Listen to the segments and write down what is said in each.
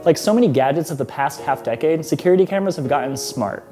Like so many gadgets of the past half-decade, security cameras have gotten smart.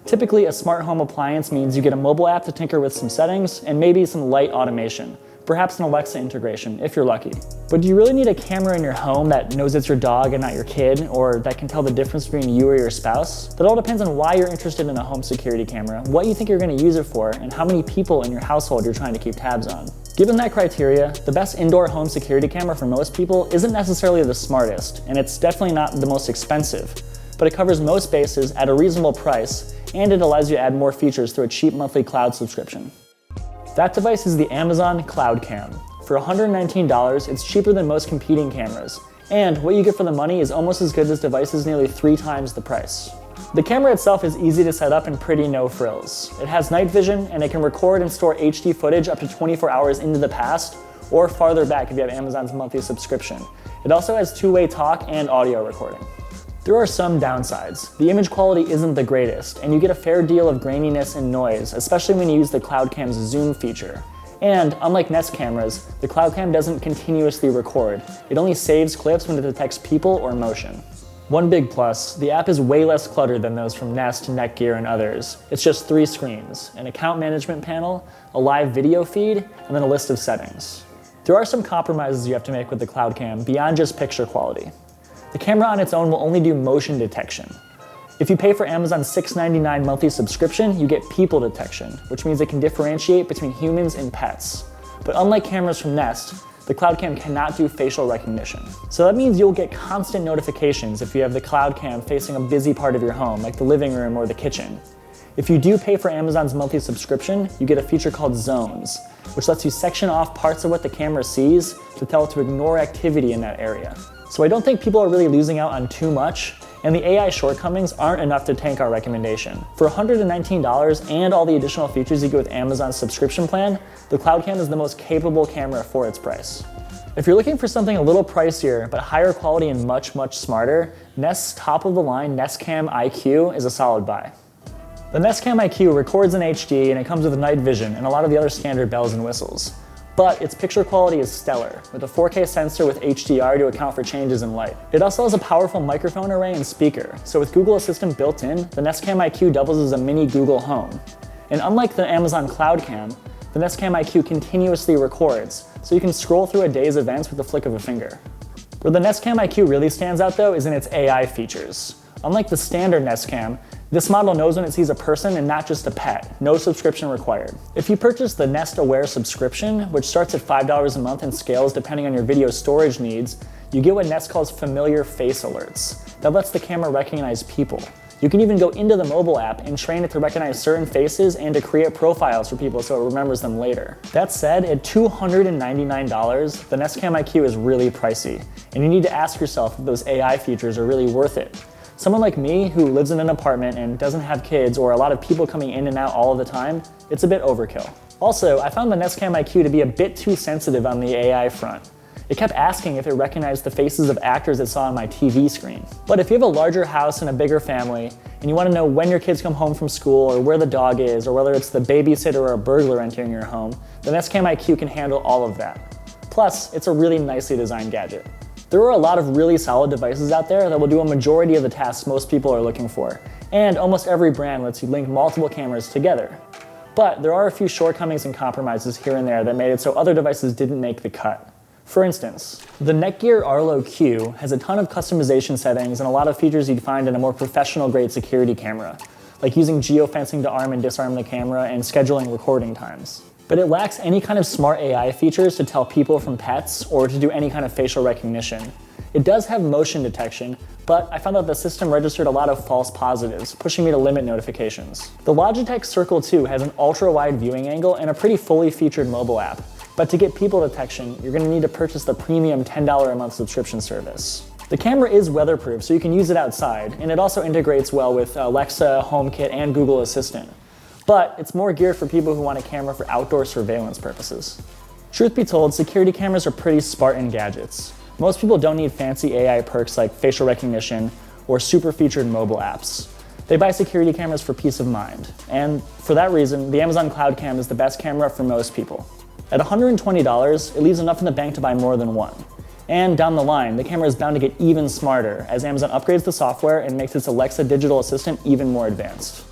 Typically, a smart home appliance means you get a mobile app to tinker with some settings and maybe some light automation, perhaps an Alexa integration, if you're lucky. But do you really need a camera in your home that knows it's your dog and not your kid, or that can tell the difference between you or your spouse? That all depends on why you're interested in a home security camera, what you think you're going to use it for, and how many people in your household you're trying to keep tabs on. Given that criteria, the best indoor home security camera for most people isn't necessarily the smartest, and it's definitely not the most expensive, but it covers most bases at a reasonable price, and it allows you to add more features through a cheap monthly cloud subscription. That device is the Amazon Cloud Cam. For $119, it's cheaper than most competing cameras, and what you get for the money is almost as good as devices nearly 3 times the price. The camera itself is easy to set up and pretty no frills. It has night vision, and it can record and store HD footage up to 24 hours into the past, or farther back if you have Amazon's monthly subscription. It also has two-way talk and audio recording. There are some downsides. The image quality isn't the greatest, and you get a fair deal of graininess and noise, especially when you use the Cloud Cam's zoom feature. And unlike Nest cameras, the Cloud Cam doesn't continuously record. It only saves clips when it detects people or motion. One big plus, the app is way less cluttered than those from Nest, Netgear, and others. It's just 3 screens, an account management panel, a live video feed, and then a list of settings. There are some compromises you have to make with the Cloud Cam beyond just picture quality. The camera on its own will only do motion detection. If you pay for Amazon's $6.99 monthly subscription, you get people detection, which means it can differentiate between humans and pets. But unlike cameras from Nest, the Cloud Cam cannot do facial recognition. So that means you'll get constant notifications if you have the Cloud Cam facing a busy part of your home, like the living room or the kitchen. If you do pay for Amazon's monthly subscription, you get a feature called Zones, which lets you section off parts of what the camera sees to tell it to ignore activity in that area. So I don't think people are really losing out on too much, and the AI shortcomings aren't enough to tank our recommendation. For $119 and all the additional features you get with Amazon's subscription plan, the Cloud Cam is the most capable camera for its price. If you're looking for something a little pricier, but higher quality and much, much smarter, Nest's top-of-the-line Nest Cam IQ is a solid buy. The Nest Cam IQ records in HD and it comes with night vision and a lot of the other standard bells and whistles. But its picture quality is stellar, with a 4K sensor with HDR to account for changes in light. It also has a powerful microphone array and speaker, so with Google Assistant built in, the Nest Cam IQ doubles as a mini Google Home. And unlike the Amazon Cloud Cam, the Nest Cam IQ continuously records, so you can scroll through a day's events with the flick of a finger. Where the Nest Cam IQ really stands out though is in its AI features. Unlike the standard Nest Cam, this model knows when it sees a person and not just a pet, no subscription required. If you purchase the Nest Aware subscription, which starts at $5 a month and scales depending on your video storage needs, you get what Nest calls familiar face alerts. That lets the camera recognize people. You can even go into the mobile app and train it to recognize certain faces and to create profiles for people so it remembers them later. That said, at $299, the Nest Cam IQ is really pricey, and you need to ask yourself if those AI features are really worth it. Someone like me, who lives in an apartment and doesn't have kids or a lot of people coming in and out all of the time, it's a bit overkill. Also, I found the Nest Cam IQ to be a bit too sensitive on the AI front. It kept asking if it recognized the faces of actors it saw on my TV screen. But if you have a larger house and a bigger family, and you want to know when your kids come home from school or where the dog is, or whether it's the babysitter or a burglar entering your home, the Nest Cam IQ can handle all of that. Plus, it's a really nicely designed gadget. There are a lot of really solid devices out there that will do a majority of the tasks most people are looking for, and almost every brand lets you link multiple cameras together. But there are a few shortcomings and compromises here and there that made it so other devices didn't make the cut. For instance, the Netgear Arlo Q has a ton of customization settings and a lot of features you'd find in a more professional-grade security camera, like using geofencing to arm and disarm the camera and scheduling recording times. But it lacks any kind of smart AI features to tell people from pets or to do any kind of facial recognition. It does have motion detection, but I found that the system registered a lot of false positives, pushing me to limit notifications. The Logitech Circle 2 has an ultra-wide viewing angle and a pretty fully featured mobile app. But to get people detection, you're going to need to purchase the premium $10 a month subscription service. The camera is weatherproof, so you can use it outside, and it also integrates well with Alexa, HomeKit, and Google Assistant. But it's more geared for people who want a camera for outdoor surveillance purposes. Truth be told, security cameras are pretty Spartan gadgets. Most people don't need fancy AI perks like facial recognition or super featured mobile apps. They buy security cameras for peace of mind. And for that reason, the Amazon Cloud Cam is the best camera for most people. At $120, it leaves enough in the bank to buy more than one. And down the line, the camera is bound to get even smarter as Amazon upgrades the software and makes its Alexa digital assistant even more advanced.